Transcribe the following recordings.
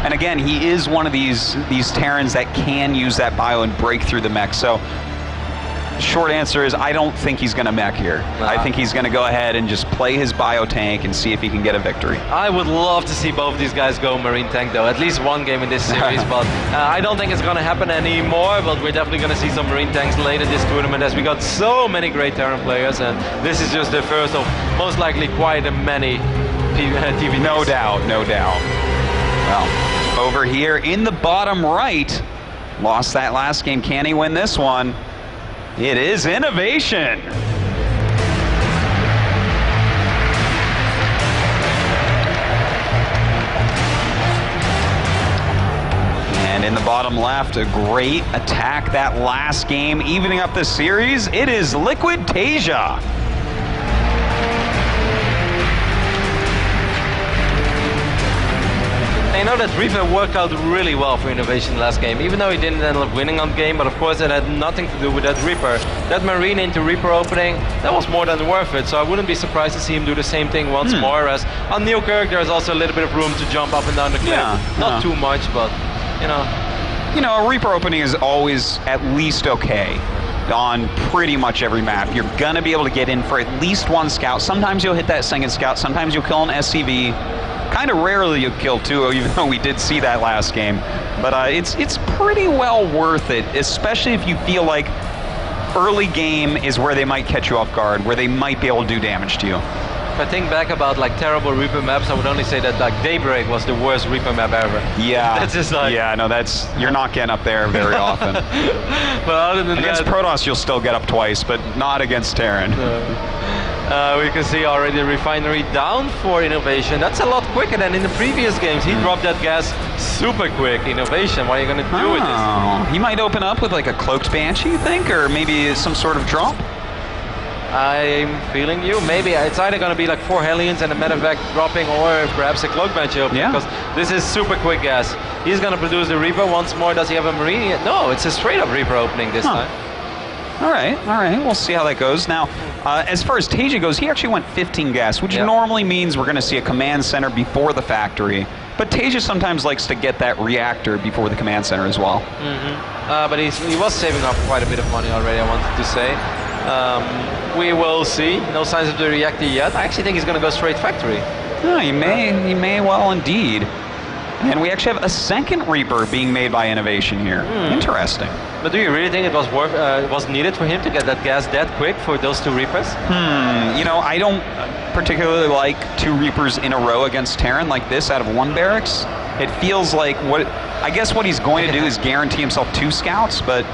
And again, he is one of these Terrans that can use that bio and break through the mech. So, short answer is I don't think he's going to mech here. I think he's going to go ahead and just play his bio tank and see if he can get a victory. I would love to see both of these guys go Marine tank though, at least one game in this series, but I don't think it's going to happen anymore, but we're definitely going to see some Marine tanks late in this tournament as we got so many great Terran players, and this is just the first of most likely quite a many TvTs. No doubt, no doubt. Well, over here in the bottom right, lost that last game. Can he win this one? It is INnoVation. And in the bottom left, a great attack that last game, evening up the series. It is Liquid TaeJa. I know that Reaper worked out really well for INnoVation last game, even though he didn't end up winning on game, but of course it had nothing to do with that Reaper. That Marine into Reaper opening, that was more than worth it, so I wouldn't be surprised to see him do the same thing once more, as on Newkirk there's also a little bit of room to jump up and down the cliff. Not too much, but you know. You know, a Reaper opening is always at least okay on pretty much every map. You're gonna be able to get in for at least one scout. Sometimes you'll hit that second scout, sometimes you'll kill an SCV. Kind of rarely you kill two, even though we did see that last game. But it's pretty well worth it, especially if you feel like early game is where they might catch you off guard, where they might be able to do damage to you. If I think back about like terrible Reaper maps, I would only say that like Daybreak was the worst Reaper map ever. Yeah, that's just like... yeah, no, you're not getting up there very often. But other than against that, Protoss, you'll still get up twice, but not against Terran. We can see already the refinery down for INnoVation. That's a lot quicker than in the previous games. He dropped that gas super quick. INnoVation, what are you going to do with this? He might open up with like a cloaked Banshee, you think? Or maybe some sort of drop? I'm feeling you. Maybe it's either going to be like 4 Hellions and a medevac dropping, or perhaps a cloak Banshee opening, because this is super quick gas. He's going to produce the Reaper once more. Does he have a Marine? No, it's a straight up Reaper opening this time. All right, we'll see how that goes. Now, as far as TaeJa goes, he actually went 15 gas, which normally means we're going to see a command center before the factory. But TaeJa sometimes likes to get that reactor before the command center as well. But he was saving up quite a bit of money already, I wanted to say. We will see. No signs of the reactor yet. I actually think he's going to go straight factory. Oh, he may well indeed. And we actually have a second Reaper being made by INnoVation here. Interesting. But do you really think it was was needed for him to get that gas that quick for those 2 Reapers? You know, I don't particularly like 2 Reapers in a row against Terran like this out of 1 barracks. It feels like I guess what he's going to do is guarantee himself 2 scouts, but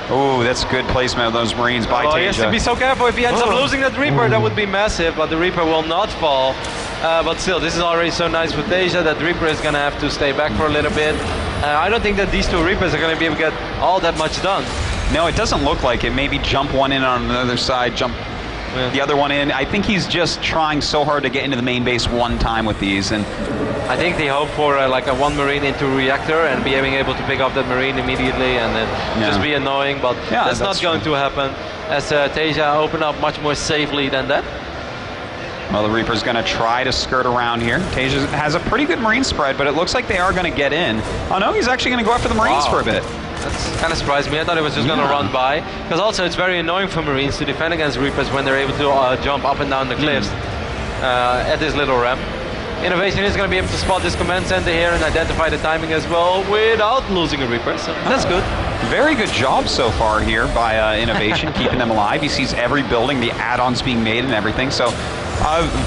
oh, that's good placement of those Marines by TaeJa. He has to be so careful. If he ends up losing that Reaper, that would be massive, but the Reaper will not fall. But still, this is already so nice for TaeJa that Reaper is going to have to stay back for a little bit. I don't think that these 2 Reapers are going to be able to get all that much done. No, it doesn't look like it. Maybe jump one in on the other side, jump the other one in. I think he's just trying so hard to get into the main base one time with these. And I think they hope for like a 1 Marine into reactor and being able to pick up that Marine immediately and then just be annoying, but that's not going to happen, as TaeJa open up much more safely than that. Well, the Reaper's going to try to skirt around here. TaeJa has a pretty good Marine spread, but it looks like they are going to get in. Oh no, he's actually going to go after the Marines for a bit. That's kind of surprised me. I thought it was just going to run by. Because also it's very annoying for Marines to defend against Reapers when they're able to jump up and down the cliffs at this little ramp. INnoVation is going to be able to spot this command center here and identify the timing as well without losing a Reaper, so that's good. Very good job so far here by INnoVation, keeping them alive. He sees every building, the add-ons being made and everything, so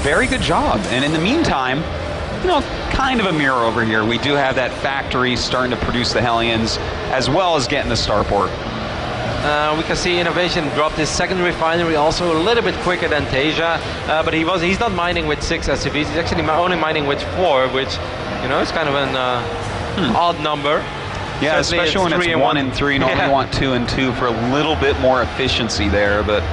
very good job. And in the meantime, you know, kind of a mirror over here. We do have that factory starting to produce the Hellions, as well as getting the starport. We can see INnoVation dropped his second refinery also a little bit quicker than TaeJa, but he's not mining with 6 SCVs, he's actually only mining with 4, which, you know, is kind of an odd number. Yeah, especially when it's 1 and 3, you normally want 2 and 2 for a little bit more efficiency there, but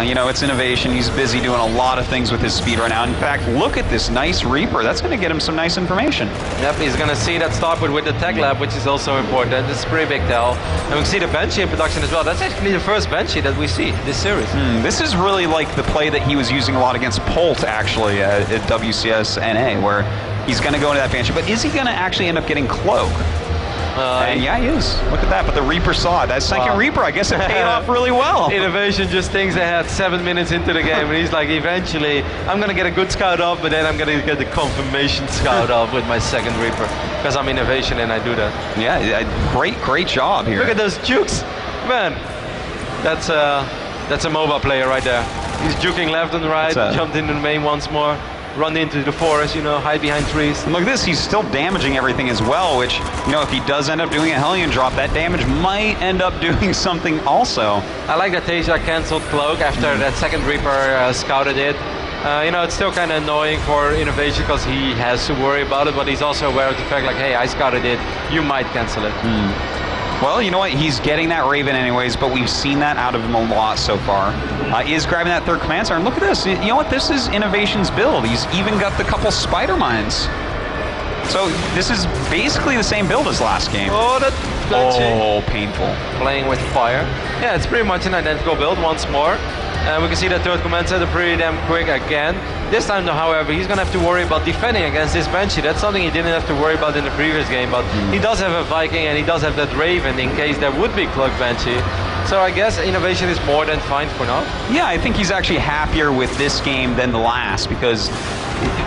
you know, it's INnoVation. He's busy doing a lot of things with his speed right now. In fact, look at this nice Reaper. That's going to get him some nice information. Yep, he's going to see that starport with the tech lab, which is also important. It's a pretty big tell. And we can see the Banshee in production as well. That's actually the first Banshee that we see this series. This is really like the play that he was using a lot against Polt, actually, at WCS NA, where He's going to go into that Banshee, but is he going to actually end up getting Cloak? And yeah, he is. Look at that. But the Reaper saw it. That second Reaper, I guess it paid off really well. INnoVation just thinks ahead 7 minutes into the game, and he's like, eventually, I'm going to get a good scout off, but then I'm going to get the confirmation scout off with my second Reaper, because I'm INnoVation and I do that. Yeah, great job here. Look at those jukes. Man, that's a MOBA player right there. He's juking left and right, jumped into the main once more. Run into the forest, you know, hide behind trees. And look at this, he's still damaging everything as well, which, you know, if he does end up doing a Hellion drop, that damage might end up doing something also. I like that TaeJa cancelled Cloak after that second Reaper scouted it. You know, it's still kind of annoying for INnoVation because he has to worry about it, but he's also aware of the fact, like, hey, I scouted it, you might cancel it. Well, you know what? He's getting that Raven anyways, but we've seen that out of him a lot so far. He is grabbing that third command center, and look at this. You know what? This is INnoVation's build. He's even got the couple spider mines. So this is basically the same build as last game. Oh, that's painful. Playing with fire. Yeah, it's pretty much an identical build once more. And we can see that third command center pretty damn quick again. This time, though, however, he's going to have to worry about defending against this Banshee. That's something he didn't have to worry about in the previous game, but he does have a Viking and he does have that Raven in case there would be Cloak Banshee. So I guess INnoVation is more than fine for now. Yeah, I think he's actually happier with this game than the last, because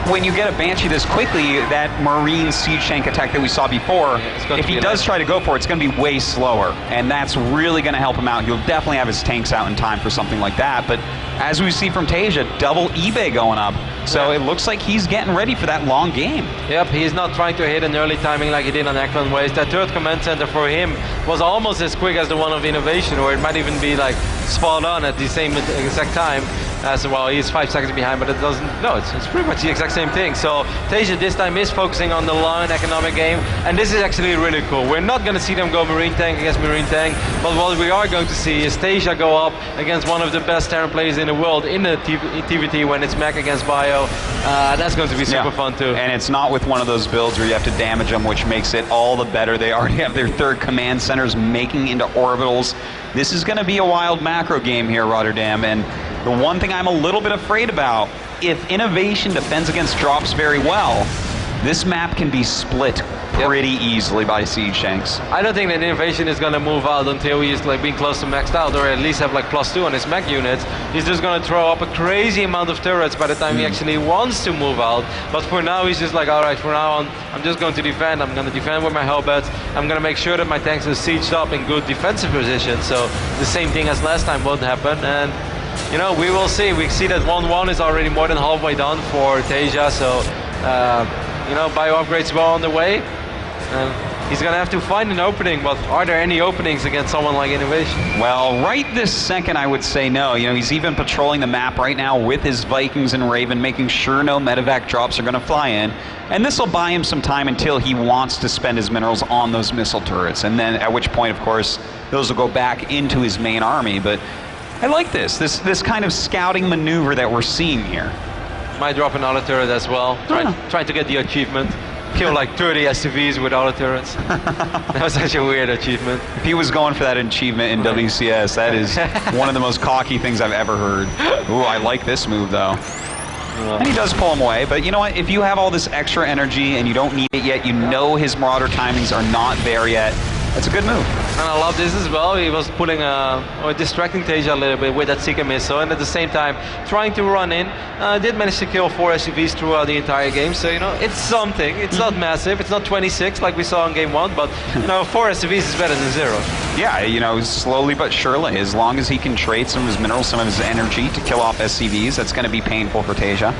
when you get a Banshee this quickly, that Marine siege tank attack that we saw before, if he does try to go for it, it's going to be way slower, and that's really going to help him out. He'll definitely have his tanks out in time for something like that, but as we see from TaeJa, double eBay going up, so it looks like he's getting ready for that long game. Yep, he's not trying to hit an early timing like he did on Eklund Waste. That third command center for him was almost as quick as the one of INnoVation, or it might even be like spot on at the same exact time. As well, he's 5 seconds behind, but it doesn't. No, it's pretty much the exact same thing. So TaeJa this time is focusing on the long economic game, and this is actually really cool. We're not going to see them go Marine tank against Marine tank, but what we are going to see is TaeJa go up against one of the best Terran players in the world in the TvT when it's mech against Bio. That's going to be super fun too. And it's not with one of those builds where you have to damage them, which makes it all the better. They already have their third command centers making into orbitals. This is going to be a wild macro game here, Rotterdam, and the one thing I'm a little bit afraid about, if INnoVation defends against drops very well, this map can be split pretty easily by siege tanks. I don't think that INnoVation is going to move out until he's like being close to maxed out, or at least have like +2 on his mech units. He's just going to throw up a crazy amount of turrets by the time he actually wants to move out. But for now, he's just like, all right, for now on, I'm just going to defend. I'm going to defend with my Hellbats. I'm going to make sure that my tanks are sieged up in good defensive position. So the same thing as last time won't happen. And you know, we will see. We see that 1-1 is already more than halfway done for TaeJa, so you know, bio upgrades well on the way. He's gonna have to find an opening, but are there any openings against someone like INnoVation? Well, right this second, I would say no. You know, he's even patrolling the map right now with his Vikings and Raven, making sure no medevac drops are gonna fly in. And this will buy him some time until he wants to spend his minerals on those missile turrets. And then at which point, of course, those will go back into his main army. But I like this kind of scouting maneuver that we're seeing here. Might drop an auto turret as well. Trying to get the achievement. Kill like 30 SCVs with auto turrets. That was such a weird achievement. If he was going for that achievement in WCS, that is one of the most cocky things I've ever heard. Ooh, I like this move though. And he does pull him away, but you know what? If you have all this extra energy and you don't need it yet, you know his Marauder timings are not there yet, that's a good move. And I love this as well. He was putting or distracting TaeJa a little bit with that Seeker missile, and at the same time trying to run in. Did manage to kill 4 SCVs throughout the entire game, so you know, it's something. It's not massive, it's not 26 like we saw in game 1, but you know, 4 SCVs is better than 0. Yeah, you know, slowly but surely, as long as he can trade some of his minerals, some of his energy to kill off SCVs, that's going to be painful for TaeJa.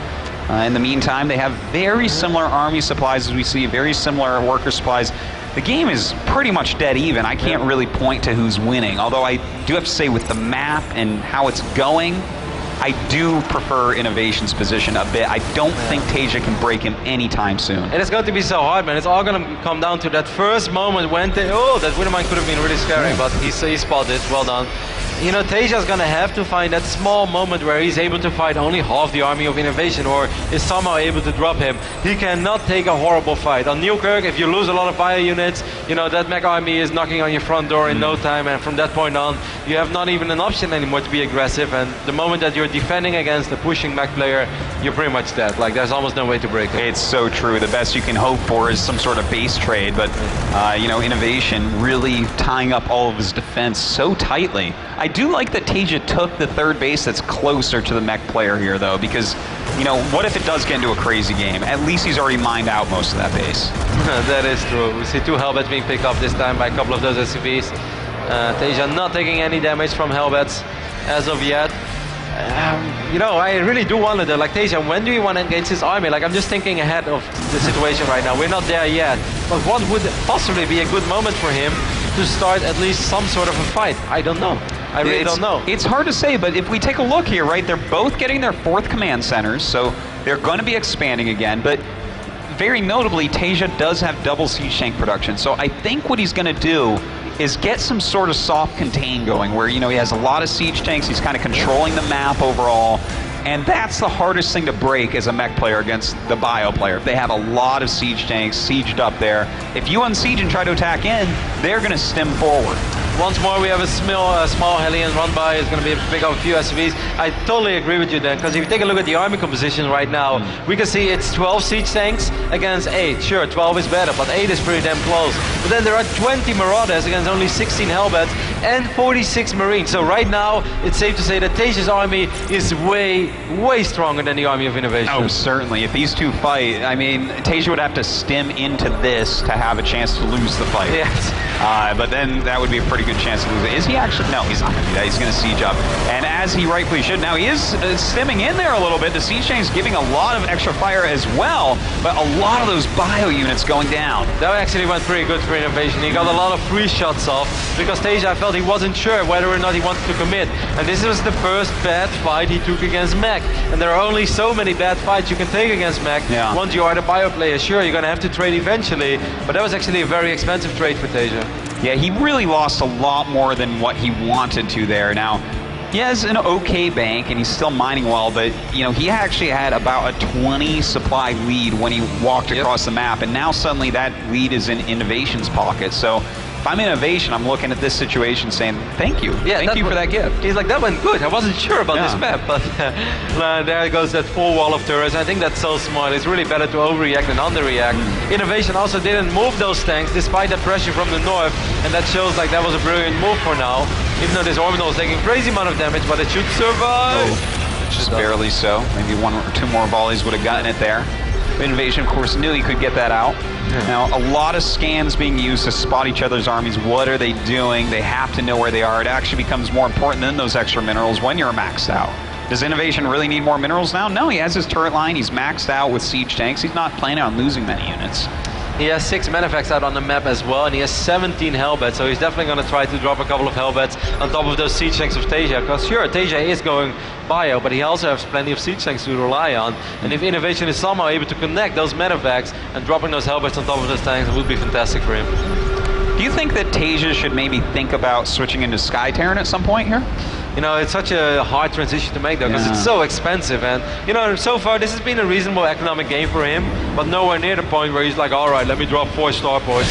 In the meantime, they have very similar army supplies as we see, very similar worker supplies. The game is pretty much dead even. I can't really point to who's winning, although I do have to say with the map and how it's going, I do prefer INnoVation's position a bit. I don't think TaeJa can break him anytime soon. And it's going to be so hard, man. It's all going to come down to that first moment when that Widowmine could have been really scary, but he spotted. Well done. You know, TaeJa's going to have to find that small moment where he's able to fight only half the army of INnoVation, or is somehow able to drop him, he cannot take a horrible fight. On Newkirk, if you lose a lot of bio units, you know, that mech army is knocking on your front door in no time, and from that point on, you have not even an option anymore to be aggressive, and the moment that you're defending against a pushing mech player, you're pretty much dead. Like, there's almost no way to break it. It's so true. The best you can hope for is some sort of base trade, but you know, INnoVation really tying up all of his defense so tightly. I do like that TaeJa took the third base that's closer to the mech player here, though, because, you know, what if it does get into a crazy game? At least he's already mined out most of that base. That is true. We see 2 Hellbats being picked up this time by a couple of those SCVs. TaeJa not taking any damage from Hellbats as of yet. You know, I really do wonder though, like, TaeJa, when do you want to engage his army? Like, I'm just thinking ahead of the situation right now. We're not there yet, but what would possibly be a good moment for him to start at least some sort of a fight? I don't know. I really don't know. It's hard to say, but if we take a look here, right, they're both getting their 4th command centers, so they're going to be expanding again, but very notably, TaeJa does have double siege tank production, so I think what he's going to do is get some sort of soft contain going where, you know, he has a lot of siege tanks, he's kind of controlling the map overall, and that's the hardest thing to break as a mech player against the bio player. If they have a lot of siege tanks sieged up there, if you unsiege and try to attack in, they're going to stem forward. Once more, we have a small Hellion run by. It's going to be able to pick up a few SCVs. I totally agree with you then, because if you take a look at the army composition right now, we can see it's 12 siege tanks against 8. Sure, 12 is better, but 8 is pretty damn close. But then there are 20 Marauders against only 16 Hellbats and 46 Marines. So right now, it's safe to say that TaeJa's army is way, way stronger than the army of INnoVation. Oh, certainly. If these two fight, I mean, TaeJa would have to stem into this to have a chance to lose the fight. Yes. But then that would be a pretty good chance to lose it. Is he actually? No, he's not going to do that. He's going to siege up. And as he rightfully should. Now, he is stemming in there a little bit. The siege tank's giving a lot of extra fire as well, but a lot of those bio units going down. That actually went pretty good for INnoVation. He got a lot of free shots off, because TaeJa felt he wasn't sure whether or not he wanted to commit. And this was the first bad fight he took against mech. And there are only so many bad fights you can take against mech. Yeah. Once you are the bio player, sure, you're going to have to trade eventually, but that was actually a very expensive trade for TaeJa. Yeah, he really lost a lot more than what he wanted to there. Now, he has an okay bank and he's still mining well, but you know, he actually had about a 20 supply lead when he walked across the map, and now suddenly that lead is in INnoVation's pocket. So if I'm INnoVation, I'm looking at this situation saying, thank you. Yeah, thank you for that gift. He's like, that went good. I wasn't sure about this map, but there goes that full wall of turrets. I think that's so smart. It's really better to overreact than underreact. INnoVation also didn't move those tanks despite that pressure from the north, and that shows like that was a brilliant move for now. Even though this orbital is taking crazy amount of damage, but it should survive. Just barely so. Maybe 1 or 2 more volleys would have gotten it there. INnoVation, of course, knew he could get that out. Now, a lot of scans being used to spot each other's armies. What are they doing? They have to know where they are. It actually becomes more important than those extra minerals when you're maxed out. Does INnoVation really need more minerals now? No, he has his turret line. He's maxed out with siege tanks. He's not planning on losing many units. He has 6 manifacts out on the map as well, and he has 17 Hellbats, so he's definitely going to try to drop a couple of Hellbats on top of those siege tanks of TaeJa, because sure, TaeJa is going bio, but he also has plenty of siege tanks to rely on, and if INnoVation is somehow able to connect those manifacts and dropping those Hellbats on top of those tanks, it would be fantastic for him. Do you think that TaeJa should maybe think about switching into Sky Terran at some point here? You know, it's such a hard transition to make though, because it's so expensive, and you know, so far this has been a reasonable economic game for him, but nowhere near the point where he's like, all right, let me drop 4 starports.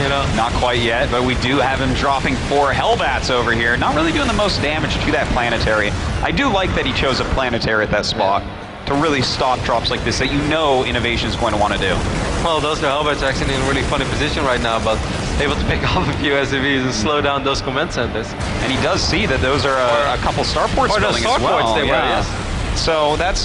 You know, not quite yet, but we do have him dropping 4 Hellbats over here, not really doing the most damage to that planetary. I do like that he chose a planetary at that spot to really stop drops like this that you know INnoVation is going to want to do. Well, those 2 Hellbats are actually in a really funny position right now, but able to pick up a few SCVs and slow down those command centers. And he does see that those are a couple starports building as well. They were, yes. So that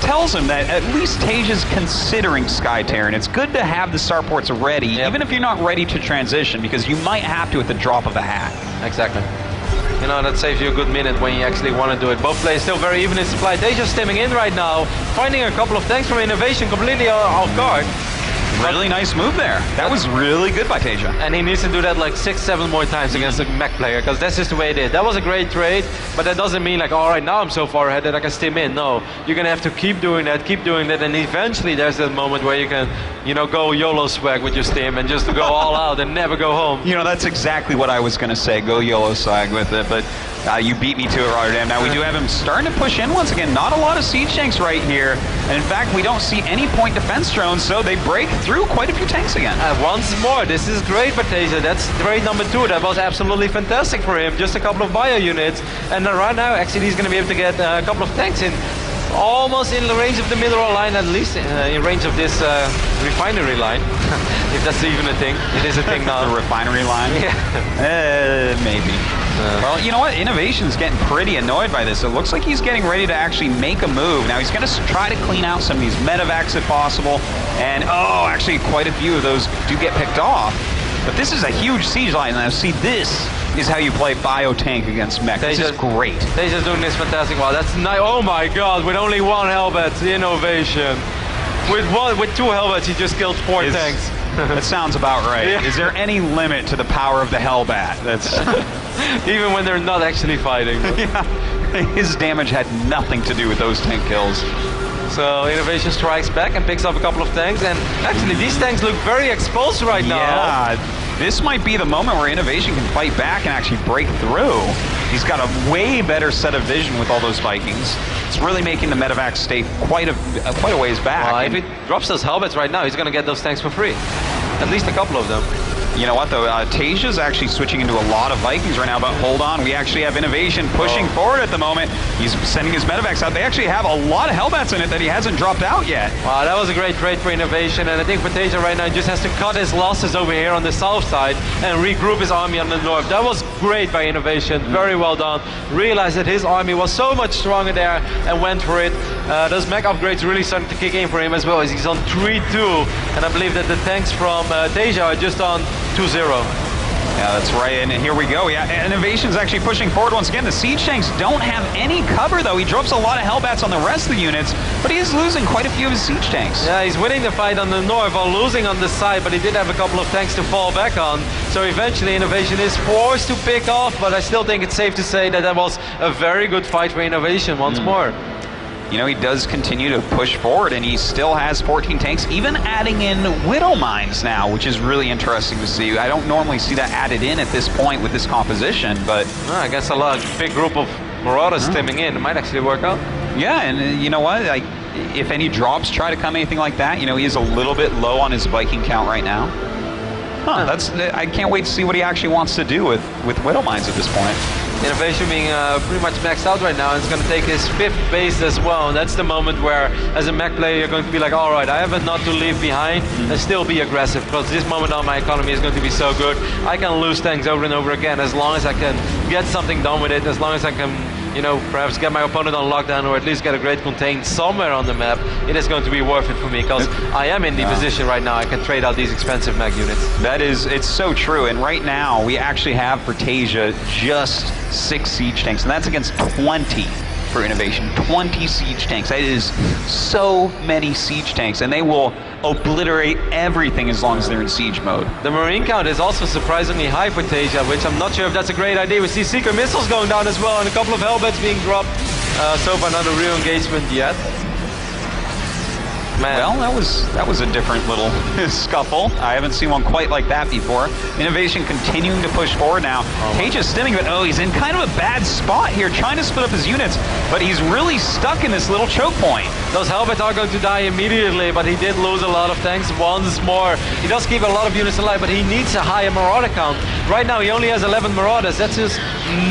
tells him that at least TaeJa's considering Sky Terran. It's good to have the starports ready, even if you're not ready to transition, because you might have to at the drop of a hat. Exactly. You know, that saves you a good minute when you actually want to do it. Both players still very even in supply. TaeJa's stemming in right now, finding a couple of tanks from INnoVation completely off guard. Really nice move there. That was really good by TaeJa. And he needs to do that like 6-7 more times against a mech player, because that's just the way it is. That was a great trade, but that doesn't mean like, all right, now I'm so far ahead that I can stem in. No, you're going to have to keep doing that, and eventually there's that moment where you can, you know, go YOLO swag with your stem and just go all out and never go home. You know, that's exactly what I was going to say, go YOLO swag with it, but You beat me to it, Rotterdam. Now we do have him starting to push in once again. Not a lot of siege tanks right here. And in fact, we don't see any point defense drones, so they break through quite a few tanks again. Once more, this is great for TaeJa. That's trade number 2. That was absolutely fantastic for him. Just a couple of bio units. And right now, actually, he's going to be able to get a couple of tanks in. Almost in the range of the mineral line, at least in range of this refinery line. If that's even a thing. It is a thing now. The refinery line? Yeah. Maybe. Well, you know what? INnoVation's getting pretty annoyed by this. It looks like he's getting ready to actually make a move. Now he's going to try to clean out some of these medevacs if possible. And, oh, actually quite a few of those do get picked off. But this is a huge siege line. Now see, this is how you play bio tank against mech. This is great. TaeJa's doing this fantastic. Wow, that's nice. Oh my god, with only 1 Hellbat, INnoVation. With 2 Hellbats, he just killed 4 tanks. That sounds about right. Yeah. Is there any limit to the power of the Hellbat? That's even when they're not actually fighting. Yeah. His damage had nothing to do with those tank kills. So INnoVation strikes back and picks up a couple of tanks, and actually these tanks look very exposed right now. Yeah, this might be the moment where INnoVation can fight back and actually break through. He's got a way better set of vision with all those Vikings. It's really making the medevacs stay quite a ways back. Well, if he drops those Hellbats right now, he's going to get those tanks for free. At least a couple of them. You know what though, TaeJa's actually switching into a lot of Vikings right now, but hold on, we actually have INnoVation pushing forward at the moment. He's sending his medevacs out. They actually have a lot of Hellbats in it that he hasn't dropped out yet. Wow, that was a great trade for INnoVation, and I think for TaeJa right now, he just has to cut his losses over here on the south side and regroup his army on the north. That was great by INnoVation, very well done. Realized that his army was so much stronger there and went for it. Those mech upgrades really starting to kick in for him as well, as he's on 3-2, and I believe that the tanks from TaeJa are just on 2-0. Yeah, that's right, and here we go. Yeah, INnoVation's actually pushing forward once again. The siege tanks don't have any cover, though. He drops a lot of Hellbats on the rest of the units, but he is losing quite a few of his siege tanks. Yeah, he's winning the fight on the north while losing on the side, but he did have a couple of tanks to fall back on. So eventually INnoVation is forced to pick off, but I still think it's safe to say that that was a very good fight for INnoVation once more. You know, he does continue to push forward, and he still has 14 tanks, even adding in Widow Mines now, which is really interesting to see. I don't normally see that added in at this point with this composition, but... I guess a big group of Marauders stemming in, it might actually work out. Yeah, and you know what? If any drops try to come, anything like that, you know, he is a little bit low on his Viking count right now. I can't wait to see what he actually wants to do with Widow Mines at this point. INnoVation being pretty much maxed out right now, and it's going to take his 5th base as well, and that's the moment where, as a mech player, you're going to be like, alright, I have a lot to leave behind and still be aggressive, because this moment on my economy is going to be so good. I can lose tanks over and over again as long as I can get something done with it, as long as I can, you know, perhaps get my opponent on lockdown or at least get a great contain somewhere on the map. It is going to be worth it for me, because I am in the position right now I can trade out these expensive mech units. It's so true, and right now we actually have for TaeJa just 6 siege tanks, and that's against 20 for INnoVation. 20 siege tanks. That is so many siege tanks, and they will obliterate everything as long as they're in siege mode. The Marine count is also surprisingly high for TaeJa, which I'm not sure if that's a great idea. We see Seeker missiles going down as well, and a couple of Hellbats being dropped. So far not a real engagement yet. Man. Well, that was a different little scuffle. I haven't seen one quite like that before. INnoVation continuing to push forward now. TaeJa's stemming, but he's in kind of a bad spot here, trying to split up his units, but he's really stuck in this little choke point. Those Hellbats are going to die immediately, but he did lose a lot of tanks once more. He does keep a lot of units alive, but he needs a higher Marauder count. Right now he only has 11 Marauders. That's just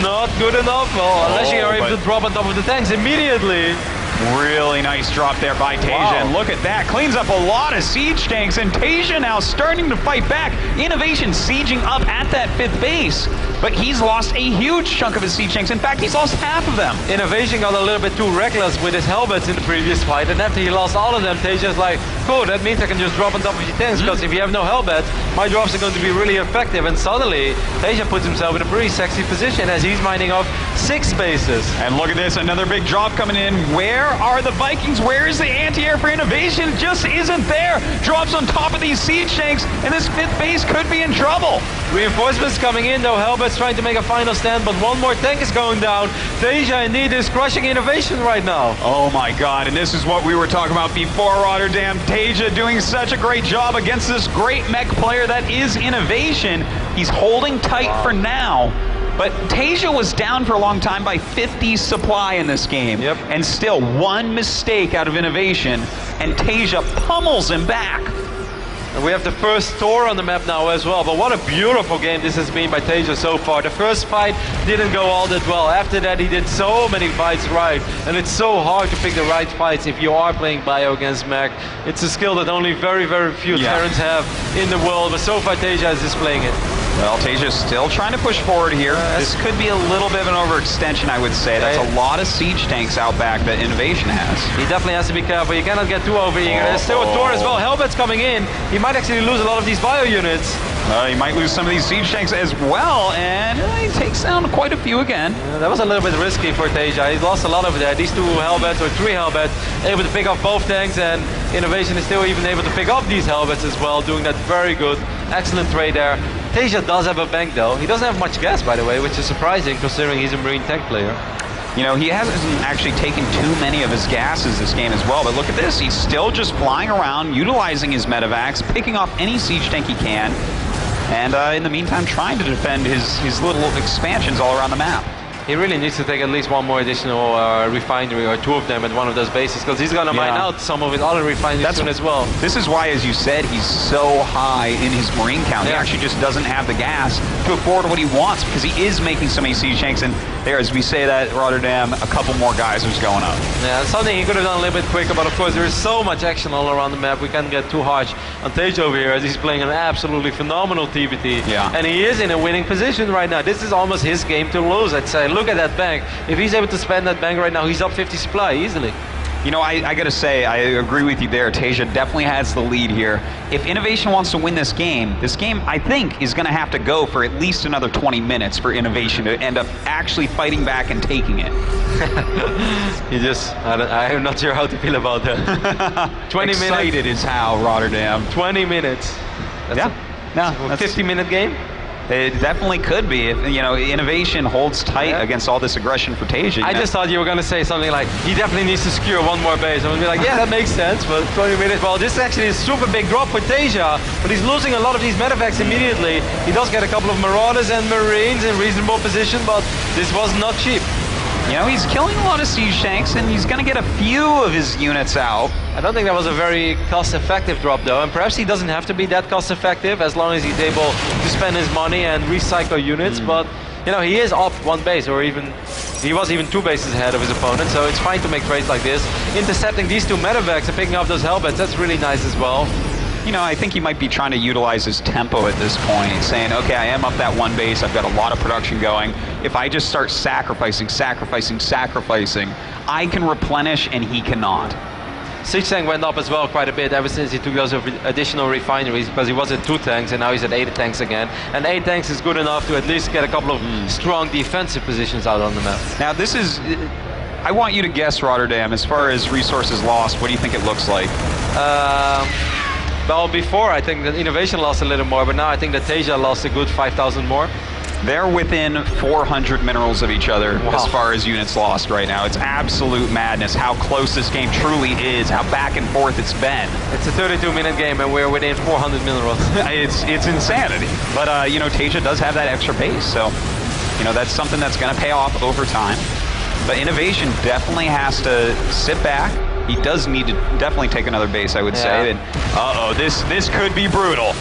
not good enough, unless you are able to drop on top of the tanks immediately. Really nice drop there by TaeJa, and look at that, cleans up a lot of siege tanks, and TaeJa now starting to fight back. INnoVation sieging up at that 5th base, but he's lost a huge chunk of his siege tanks. In fact, he's lost half of them. INnoVation got a little bit too reckless with his Hellbats in the previous fight, and after he lost all of them, TaeJa's like, cool, that means I can just drop on top of your tanks, because if you have no Hellbats, my drops are going to be really effective, and suddenly TaeJa puts himself in a pretty sexy position as he's mining off 6 bases. And look at this, another big drop coming in. Where are the Vikings? Where is the anti-air for INnoVation? It just isn't there. Drops on top of these siege tanks, and this 5th base could be in trouble. Reinforcements coming in, though. Hellbats trying to make a final stand, but one more tank is going down. TaeJa indeed is crushing INnoVation right now. Oh my god, and this is what we were talking about before, Rotterdam. TaeJa doing such a great job against this great mech player that is INnoVation. He's holding tight for now, But TaeJa was down for a long time by 50 supply in this game. Yep. And still, one mistake out of INnoVation, and TaeJa pummels him back. And we have the first tour on the map now as well, but what a beautiful game this has been by TaeJa so far. The first fight didn't go all that well. After that he did so many fights right, and it's so hard to pick the right fights if you are playing bio against mech. It's a skill that only very, very few Terrans have in the world, but so far TaeJa is displaying it. Well, TaeJa's still trying to push forward here. This could be a little bit of an overextension, I would say. That's a lot of siege tanks out back that INnoVation has. He definitely has to be careful. You cannot get too over-eager. There's still a tour as well. Hellbat's coming in. He might actually lose a lot of these bio units. He might lose some of these siege tanks as well, and he takes down quite a few again. That was a little bit risky for TaeJa. He lost a lot over there. These two Hellbats, or three Hellbats, able to pick up both tanks, and INnoVation is still even able to pick up these Hellbats as well, doing that very good. Excellent trade there. TaeJa does have a bank though. He doesn't have much gas, by the way, which is surprising considering he's a Marine tank player. You know, he hasn't actually taken too many of his gases this game as well, but look at this. He's still just flying around, utilizing his medevacs, picking off any siege tank he can, and in the meantime trying to defend his little expansions all around the map. He really needs to take at least one more additional refinery, or two of them at one of those bases, because he's going to mine out some of his other refineries soon as well. This is why, as you said, he's so high in his Marine count. He actually just doesn't have the gas to afford what he wants, because he is making so many siege tanks, and there, as we say that, Rotterdam, a couple more geysers going up. Yeah, something he could have done a little bit quicker, but of course there is so much action all around the map. We can't get too harsh on TaeJa over here, as he's playing an absolutely phenomenal TvT. Yeah. And he is in a winning position right now. This is almost his game to lose, I'd say. Look at that bank. If he's able to spend that bank right now, he's up 50 supply easily. You know, I gotta say, I agree with you there. TaeJa definitely has the lead here. If INnoVation wants to win this game, I think, is gonna have to go for at least another 20 minutes for INnoVation to end up actually fighting back and taking it. I'm not sure how to feel about that. 20 minutes. Excited is how, Rotterdam. 20 minutes. That's a 50-minute game? It definitely could be. If, you know, INnoVation holds tight against all this aggression for TaeJa. I just thought you were going to say something like, he definitely needs to secure one more base. I would be like, yeah, that makes sense, but 20 minutes. Well, this actually is a super big drop for TaeJa, but he's losing a lot of these medevacs immediately. He does get a couple of Marauders and Marines in reasonable position, but this was not cheap. You know, he's killing a lot of siege tanks, and he's going to get a few of his units out. I don't think that was a very cost-effective drop, though, and perhaps he doesn't have to be that cost-effective as long as he's able to spend his money and recycle units, but, you know, he is up one base, or even, he was even two bases ahead of his opponent, so it's fine to make trades like this. Intercepting these two medevacs and picking up those Hellbats, that's really nice as well. You know, I think he might be trying to utilize his tempo at this point, saying, okay, I am up that one base, I've got a lot of production going. If I just start sacrificing, I can replenish and he cannot. Siege tank went up as well quite a bit ever since he took those additional refineries, because he was at 2 tanks and now he's at 8 tanks again. And 8 tanks is good enough to at least get a couple of strong defensive positions out on the map. Now this is, I want you to guess, Rotterdam, as far as resources lost, what do you think it looks like? Well, before I think that INnoVation lost a little more, but now I think that TaeJa lost a good 5,000 more. They're within 400 minerals of each other as far as units lost right now. It's absolute madness how close this game truly is, how back and forth it's been. It's a 32-minute game and we're within 400 minerals. It's insanity. But, you know, TaeJa does have that extra base, so, you know, that's something that's going to pay off over time. But INnoVation definitely has to sit back. He does need to definitely take another base, I would say. And, this could be brutal.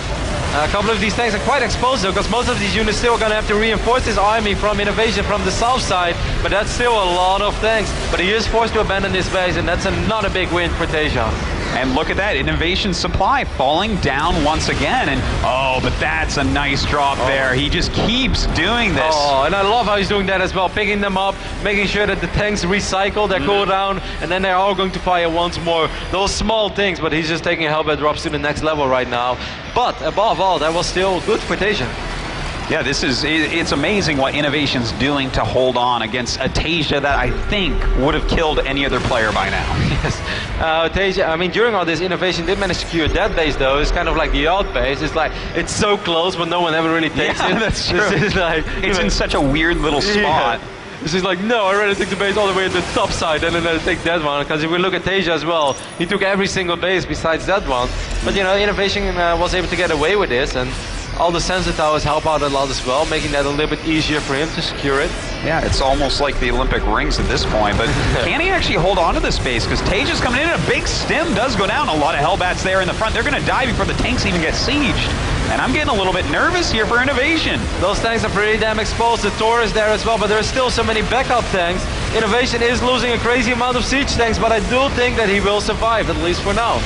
A couple of these tanks are quite exposed though, because most of these units still are going to have to reinforce this army from INnoVation from the south side, but that's still a lot of tanks. But he is forced to abandon this base, and that's not a big win for TaeJa. And look at that, INnoVation supply falling down once again, and but that's a nice drop there. He just keeps doing this. Oh, and I love how he's doing that as well, picking them up, making sure that the tanks recycle their cooldown, and then they're all going to fire once more. Those small things, but he's just taking Hellbat drops to the next level right now. But above all, that was still good for TaeJa. Yeah, it's amazing what INnoVation's doing to hold on against a TaeJa that I think would have killed any other player by now. Yes, TaeJa, I mean, during all this, INnoVation did manage to secure that base though. It's kind of like the odd base. It's like, it's so close, but no one ever really takes it. That's true. It's like, it's in such a weird little spot. This is like, no, I rather take the base all the way at the top side and then I take that one. Because if we look at TaeJa as well, he took every single base besides that one. But you know, INnoVation was able to get away with this, and All the sensor towers help out a lot as well, making that a little bit easier for him to secure it. Yeah, it's almost like the Olympic rings at this point, but can he actually hold on to this base? Because TaeJa's coming in and a big stim does go down. A lot of Hellbats there in the front. They're going to die before the tanks even get sieged. And I'm getting a little bit nervous here for INnoVation. Those tanks are pretty damn exposed. The Tor is there as well, but there are still so many backup tanks. INnoVation is losing a crazy amount of siege tanks, but I do think that he will survive, at least for now.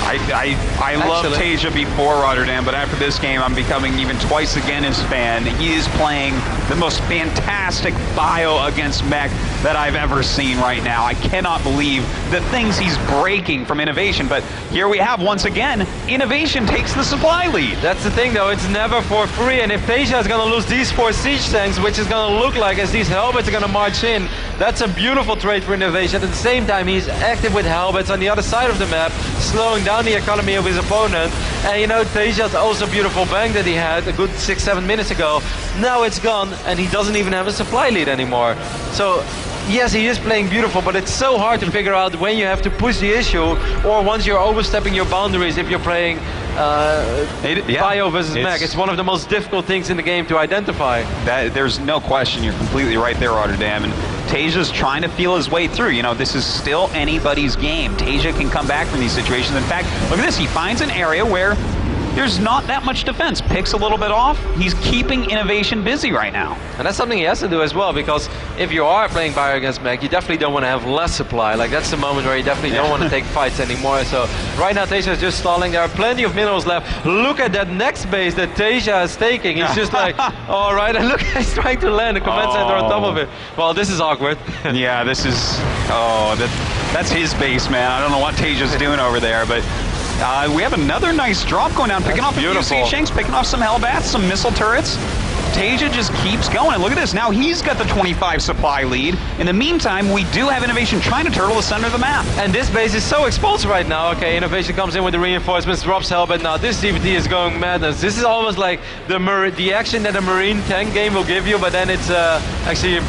I love TaeJa before Rotterdam, but after this game, I'm becoming even twice again his fan. He is playing the most fantastic bio against mech that I've ever seen right now. I cannot believe the things he's breaking from INnoVation, but here we have, once again, INnoVation takes the supply lead. That's the thing though, it's never for free, and if TaeJa is going to lose these 4 siege tanks, which is going to look like as these Hellbats are going to march in, that's a beautiful trade for INnoVation. At the same time, he's active with Hellbats on the other side of the map, slowing down the economy of his opponent. And you know, TaeJa's also a beautiful bank that he had a good 6-7 minutes ago. Now it's gone, and he doesn't even have a supply lead anymore. So yes, he is playing beautiful, but it's so hard to figure out when you have to push the issue, or once you're overstepping your boundaries if you're playing bio versus mech. It's one of the most difficult things in the game to identify. There's no question, you're completely right there, Rotterdam. And TaeJa's trying to feel his way through. You know, this is still anybody's game. TaeJa can come back from these situations. In fact, look at this, he finds an area where there's not that much defense. Picks a little bit off. He's keeping INnoVation busy right now. And that's something he has to do as well, because if you are playing bio against mech, you definitely don't want to have less supply. Like, that's the moment where you definitely don't want to take fights anymore. So right now TaeJa is just stalling. There are plenty of minerals left. Look at that next base that TaeJa is taking. He's just like, all right, and look, he's trying to land a command center on top of it. Well, this is awkward. Yeah, this is, that's his base, man. I don't know what TaeJa's doing over there, but we have another nice drop going down, picking off a few siege tanks, picking off some Hellbats, some missile turrets. TaeJa just keeps going, and look at this, now he's got the 25 supply lead. In the meantime, we do have INnoVation trying to turtle the center of the map. And this base is so exposed right now. Okay, INnoVation comes in with the reinforcements, drops Hellbat. Now this TvT is going madness. This is almost like the action that a Marine tank game will give you, but then it's actually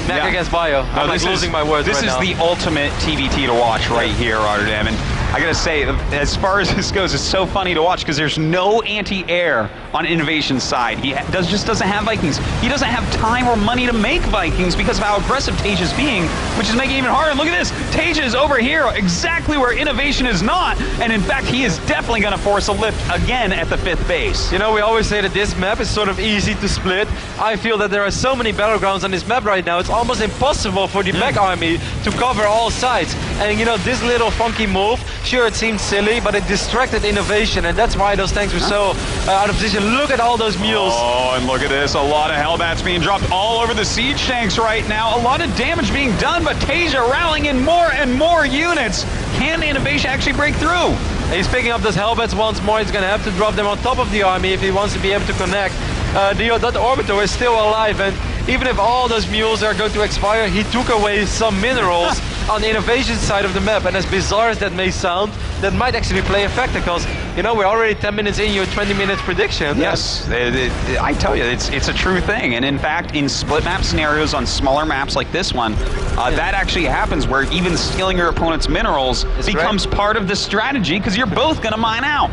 mech against bio. I'm like losing my words right now. This is the ultimate TvT to watch right here, Rotterdam. And I gotta say, as far as this goes, it's so funny to watch because there's no anti-air on INnoVation's side. He just doesn't have Vikings. He doesn't have time or money to make Vikings because of how aggressive TaeJa's being, which is making it even harder. And look at this, TaeJa is over here, exactly where INnoVation is not. And in fact, he is definitely gonna force a lift again at the 5th base. You know, we always say that this map is sort of easy to split. I feel that there are so many battlegrounds on this map right now, it's almost impossible for the mech army to cover all sides. And you know, this little funky move, sure, it seemed silly, but it distracted INnoVation, and that's why those tanks were so out of position. Look at all those mules. Oh, and look at this. A lot of Hellbats being dropped all over the siege tanks right now. A lot of damage being done, but TaeJa rallying in more and more units. Can INnoVation actually break through? He's picking up those Hellbats once more. He's going to have to drop them on top of the army if he wants to be able to connect. That Orbitor is still alive, and even if all those mules are going to expire, he took away some minerals on the INnoVation side of the map. And as bizarre as that may sound, that might actually play a factor, because you know, we're already 10 minutes in your 20-minute prediction. Yes, I tell you, it's a true thing. And in fact, in split map scenarios on smaller maps like this one, that actually happens, where even stealing your opponent's minerals becomes part of the strategy, because you're both going to mine out.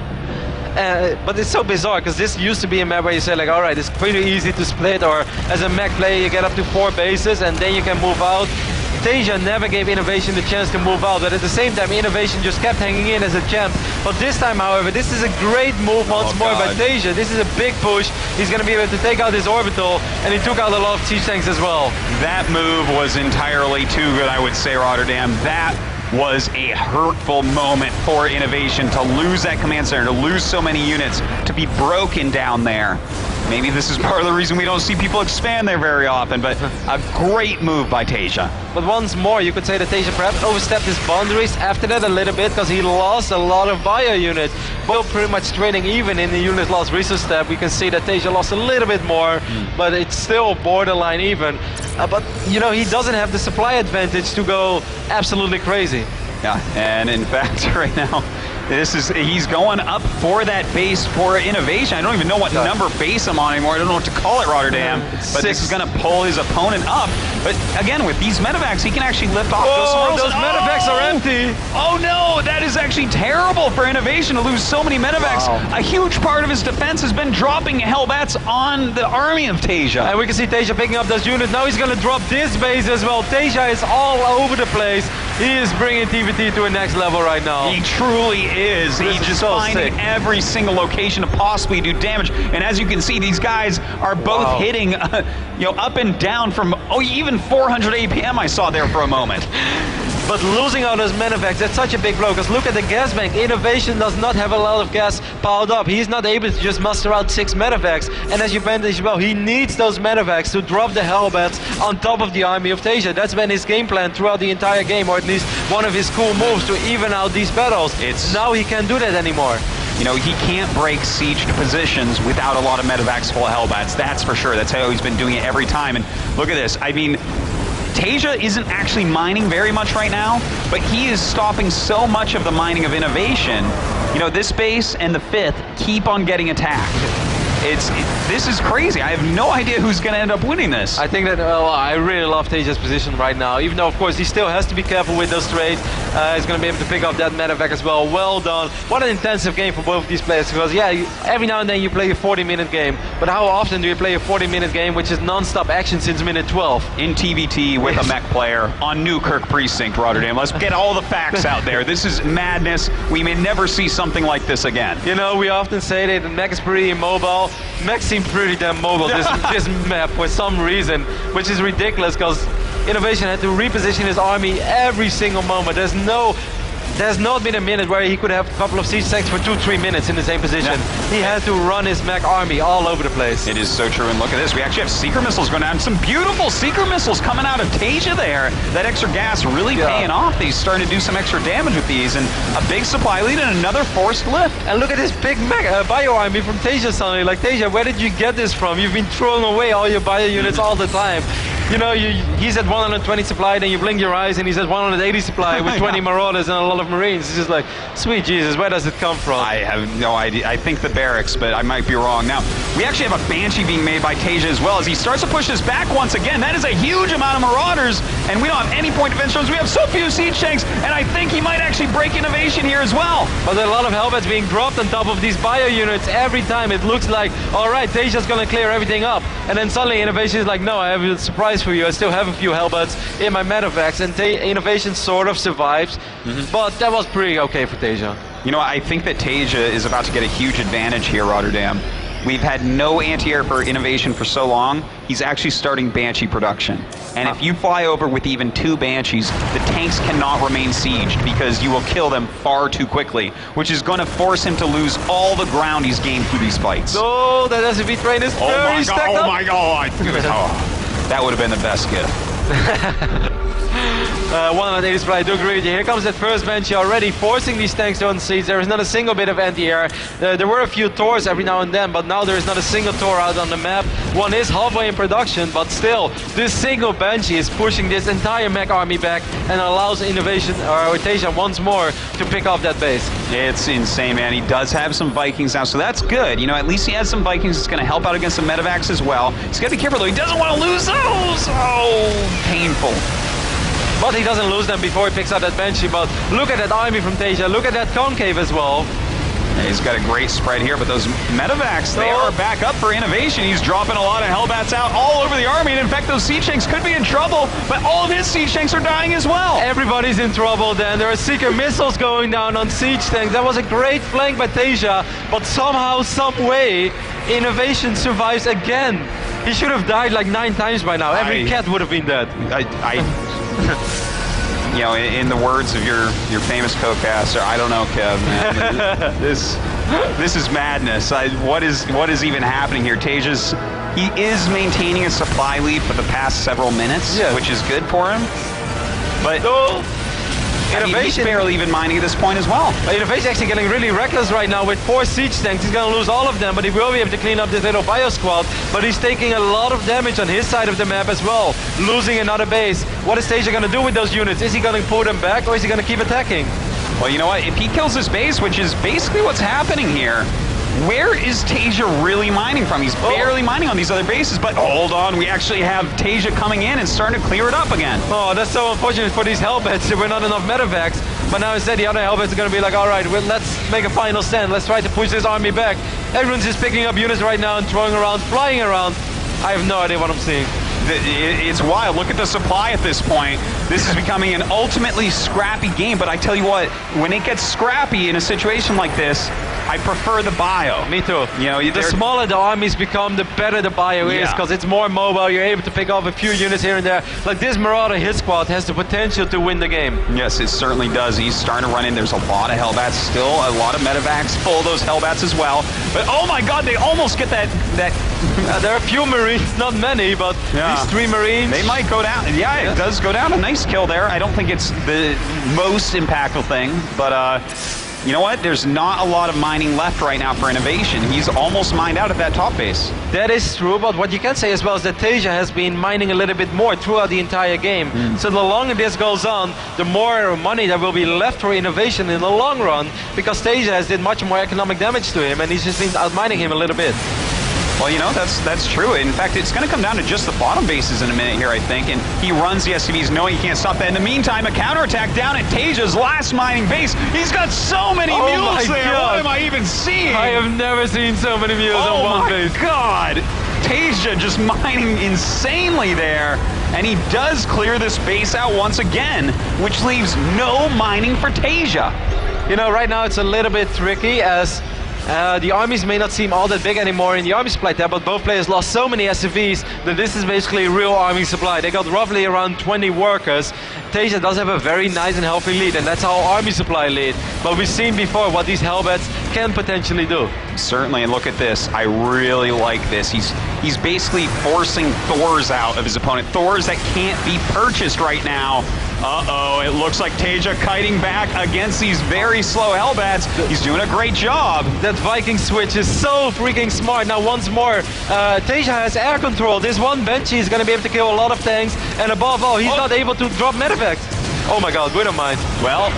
But it's so bizarre, because this used to be a map where you say like, all right, it's pretty easy to split, or as a mech player you get up to 4 bases and then you can move out. TaeJa never gave INnoVation the chance to move out, but at the same time INnoVation just kept hanging in as a champ. But this time, however, this is a great move once more by TaeJa. This is a big push. He's going to be able to take out his orbital, and he took out a lot of siege tanks as well. That move was entirely too good, I would say, Rotterdam. That was a hurtful moment for INnoVation to lose that command center, to lose so many units, to be broken down there. Maybe this is part of the reason we don't see people expand there very often, but a great move by TaeJa. But once more, you could say that TaeJa perhaps overstepped his boundaries after that a little bit, because he lost a lot of bio units. Both pretty much trading even in the unit loss resource step. We can see that TaeJa lost a little bit more, but it's still borderline even. But you know, he doesn't have the supply advantage to go absolutely crazy. Yeah, and in fact, right now, He's going up for that base for INnoVation. I don't even know what number base I'm on anymore. I don't know what to call it, Rotterdam. But this is going to pull his opponent up. But again, with these medevacs, he can actually lift off. Oh, those medevacs are empty. Oh no, that is actually terrible for INnoVation to lose so many medevacs. Wow. A huge part of his defense has been dropping Hellbats on the army of TaeJa. And we can see TaeJa picking up those units. Now he's going to drop this base as well. TaeJa is all over the place. He is bringing TvT to a next level right now. He truly is. He's just finding every single location to possibly do damage. And as you can see, these guys are both hitting, you know, up and down from even 400 APM. I saw there for a moment. But losing all those medevacs, that's such a big blow, because look at the gas bank. INnoVation does not have a lot of gas piled up. He's not able to just muster out 6 medevacs. And as you mentioned as well, he needs those medevacs to drop the Hellbats on top of the army of TaeJa. That's been his game plan throughout the entire game, or at least one of his cool moves to even out these battles. Now he can't do that anymore. You know, he can't break sieged positions without a lot of medevacs full of Hellbats. That's for sure. That's how he's been doing it every time. And look at this. I mean, TaeJa isn't actually mining very much right now, but he is stopping so much of the mining of INnoVation. You know, this base and the 5th keep on getting attacked. This is crazy. I have no idea who's going to end up winning this. I think that, well, I really love TaeJa's position right now, even though, of course, he still has to be careful with those trades. He's going to be able to pick up that medevac as well. Well done. What an intensive game for both of these players, because, yeah, every now and then you play a 40-minute game, but how often do you play a 40-minute game which is non-stop action since minute 12? In TvT with a mech player on Newkirk Precinct, Rotterdam. Let's get all the facts out there. This is madness. We may never see something like this again. You know, we often say that the mech is pretty immobile. Mechs seem pretty damn mobile this map for some reason, which is ridiculous, because INnoVation had to reposition his army every single moment. There's not been a minute where he could have a couple of siege tanks for 2-3 minutes in the same position. Yeah. He had to run his mech army all over the place. It is so true, and look at this. We actually have Seeker missiles going down. Some beautiful Seeker missiles coming out of TaeJa there. That extra gas really paying off. He's starting to do some extra damage with these, and a big supply lead and another forced lift. And look at this big mech bio army from TaeJa suddenly. Like, TaeJa, where did you get this from? You've been throwing away all your bio units all the time. You know, he's at 120 supply, then you blink your eyes and he's at 180 supply with 20 Marauders and a lot of Marines. It's just like, sweet Jesus, where does it come from? I have no idea. I think the barracks, but I might be wrong. Now, we actually have a Banshee being made by TaeJa as well as he starts to push this back once again. That is a huge amount of Marauders, and we don't have any point defense drones. We have so few siege tanks, and I think he might actually break INnoVation here as well. But there are a lot of Hellbats being dropped on top of these bio units every time. It looks like, all right, TaeJa's gonna clear everything up. And then suddenly INnoVation is like, no, I have a surprise for you. I still have a few Hellbats in my medevacs, and INnoVation sort of survives, but that was pretty okay for TaeJa. You know, I think that TaeJa is about to get a huge advantage here, Rotterdam. We've had no anti-air for INnoVation for so long, he's actually starting Banshee production. And if you fly over with even 2 Banshees, the tanks cannot remain sieged because you will kill them far too quickly, which is going to force him to lose all the ground he's gained through these fights. Oh, that SCV train is very stacked up. Oh my god! That would have been the best gift. 180 supply, I do agree with you. Here comes that first Banshee already, forcing these tanks to unsiege. There is not a single bit of anti-air. There were a few Tors every now and then, but now there is not a single Tor out on the map. One is halfway in production, but still, this single Banshee is pushing this entire mech army back and allows INnoVation, or TaeJa once more, to pick off that base. It's insane, man. He does have some Vikings now, so that's good. You know, at least he has some Vikings that's going to help out against the medevacs as well. He's got to be careful, though. He doesn't want to lose those. Oh, painful. But he doesn't lose them before he picks up that Banshee. But look at that army from TaeJa. Look at that concave as well. Yeah, he's got a great spread here, but those medevacs, they are back up for INnoVation. He's dropping a lot of Hellbats out all over the army, and in fact, those siege tanks could be in trouble, but all of his siege tanks are dying as well. Everybody's in trouble then. There are Seeker missiles going down on siege tanks. That was a great flank by TaeJa, but somehow, some way, INnoVation survives again. He should have died like 9 times by now. Every cat would have been dead. You know, in the words of your famous co-caster, I don't know, Kev, man. this is madness. What is even happening here? TaeJa's, he is maintaining a supply lead for the past several minutes, which is good for him. But he's barely even mining at this point as well. INnoVation actually getting really reckless right now with 4 siege tanks. He's going to lose all of them, but he will be able to clean up this little bio squad. But he's taking a lot of damage on his side of the map as well, losing another base. What is TaeJa going to do with those units? Is he going to pull them back, or is he going to keep attacking? Well, you know what? If he kills this base, which is basically what's happening here, where is TaeJa really mining from? He's barely mining on these other bases, but hold on, we actually have TaeJa coming in and starting to clear it up again. Oh, that's so unfortunate for these Hellbats. There were not enough medevacs, but now instead the other Hellbats are going to be like, all right, well, let's make a final stand. Let's try to push this army back. Everyone's just picking up units right now and throwing around, flying around. I have no idea what I'm seeing. It's wild. Look at the supply at this point. This is becoming an ultimately scrappy game, but I tell you what, when it gets scrappy in a situation like this, I prefer the bio. Me too. You know, the smaller the armies become, the better the bio is, because it's more mobile. You're able to pick off a few units here and there. Like this Marauder hit squad has the potential to win the game. Yes, it certainly does. He's starting to run in. There's a lot of Hellbats still, a lot of medevacs full of those Hellbats as well. But oh my God, they almost get that. There are a few Marines, not many, but these 3 Marines. They might go down. Yeah, it does go down. A nice kill there. I don't think it's the most impactful thing, but you know what? There's not a lot of mining left right now for INnoVation. He's almost mined out at that top base. That is true, but what you can say as well is that TaeJa has been mining a little bit more throughout the entire game. So the longer this goes on, the more money that will be left for INnoVation in the long run, because TaeJa has did much more economic damage to him, and he's just been outmining him a little bit. Well, you know, that's true. In fact, it's going to come down to just the bottom bases in a minute here, I think. And he runs the SCVs knowing he can't stop that. In the meantime, a counterattack down at TaeJa's last mining base. He's got so many mules there. God. What am I even seeing? I have never seen so many mules on one base. Oh my God. TaeJa just mining insanely there. And he does clear this base out once again, which leaves no mining for TaeJa. You know, right now it's a little bit tricky as the armies may not seem all that big anymore in the army supply tab, but both players lost so many SCVs that this is basically real army supply. They got roughly around 20 workers. TaeJa does have a very nice and healthy lead, and that's how army supply lead. But we've seen before what these Hellbats can potentially do. Certainly, and look at this. I really like this. He's basically forcing Thors out of his opponent. Thors that can't be purchased right now. Uh-oh, it looks like TaeJa kiting back against these very slow Hellbats. He's doing a great job. That Viking switch is so freaking smart. Now once more, TaeJa has air control. This one Banshee is going to be able to kill a lot of tanks, and above all, he's not able to drop medevacs. Oh my God, we don't mind. Well,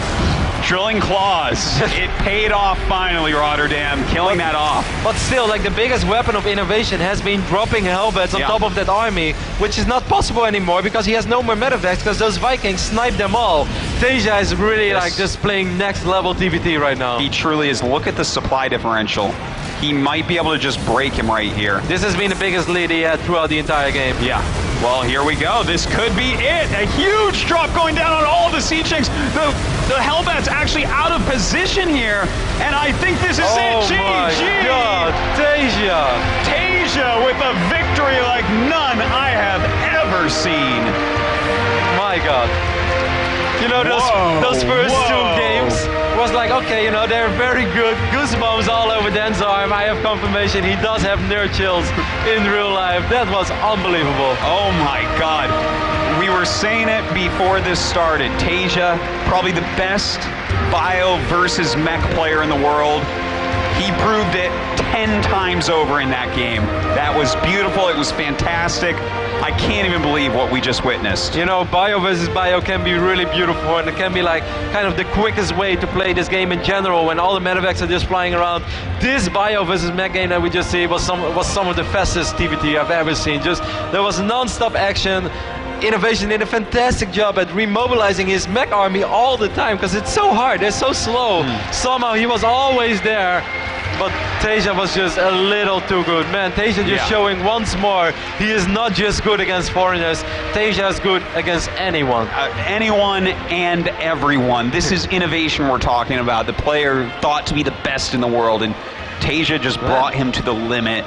drilling claws. It paid off finally, Rotterdam, killing that off. But still, like the biggest weapon of INnoVation has been dropping Hellbats on top of that army, which is not possible anymore because he has no more medevacs because those Vikings snipe them all. TaeJa is really like just playing next level TvT right now. He truly is. Look at the supply differential. He might be able to just break him right here. This has been the biggest lead he had throughout the entire game. Yeah. Well, here we go. This could be it. A huge drop going down on all the siege tanks. The Hellbats actually out of position here, and I think this is it. Oh my God, TaeJa! TaeJa with a victory like none I have ever seen. My God. You know, those first 2 games was like, okay, you know, they're very good. Goosebumps all over Dan's arm. I have confirmation he does have nerd chills in real life. That was unbelievable. Oh my God. We were saying it before this started. TaeJa, probably the best bio versus mech player in the world. He proved it 10 times over in that game. That was beautiful. It was fantastic. I can't even believe what we just witnessed. You know, bio versus bio can be really beautiful, and it can be like kind of the quickest way to play this game in general when all the medevacs are just flying around. This bio versus mech game that we just see was some of the fastest TvT I've ever seen. Just there was non-stop action. INnoVation did a fantastic job at remobilizing his mech army all the time because it's so hard, they're so slow. Somehow he was always there, but TaeJa was just a little too good. Man, TaeJa just showing once more he is not just good against foreigners, TaeJa is good against anyone. Anyone and everyone. This is INnoVation we're talking about. The player thought to be the best in the world, and TaeJa just brought him to the limit.